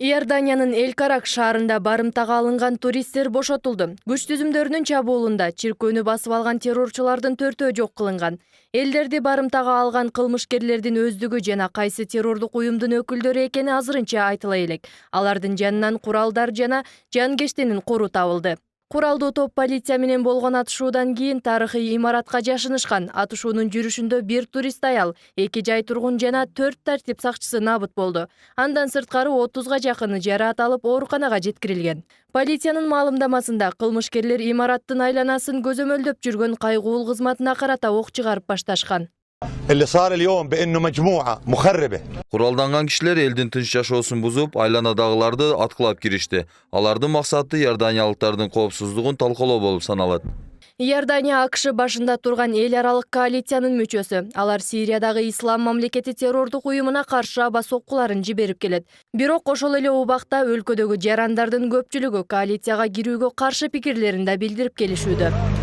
Иорданиянын Эль-Карак шаарында барымтага алынган туристтер бошотулду. Күч түзүмдөрүнүн чабуулунда чиркөөнү басып алган террорчулардын 4-өө жок кылынган. Элдерди барымтага алган кылмышкерлердин өздүгү жана кайсы террордук уюмдун өкүлдөрү экени азырынча айтыла элек. Алардын жанынан куралдар жана жанкештенин кору табылды. Куралдуу топ полиция менен болгон атышуудан кийин тарыхый имаратка жашынышкан. Атышуунун жүрүшүндө 1 турист аял, 2 жай тургун жана 4 тартип сакчысы набыт болду. Андан сырткары 30га жакын жараат алып ооруканага жеткирилген. Полициянын маалымдамасында кылмышкерлер имараттын айланасын көзөмөлдөп жүргөн кайгуул кызматына карата ок чыгарып башташкан. اللي صار اليوم بانه مجموعه مخربه. Куралданган кишилер элдин тынч жашоосун бузуп, айланадагыларды аткылап киришти. Алардын максаты иорданиялыктардын коопсуздугун талкалоо болуп саналат. Иордания АКШ башында турган эл аралык коалициянын мүчөсү. Алар Сириядагы ислам мамлекети террордук уюмуна каршы аба соккуларын жиберип келет. Бирок ошол эле убакта өлкөдөгү жарандардын көпчүлүгү коалицияга кирүүгө каршы пикирлерин да билдирип келишүүдө.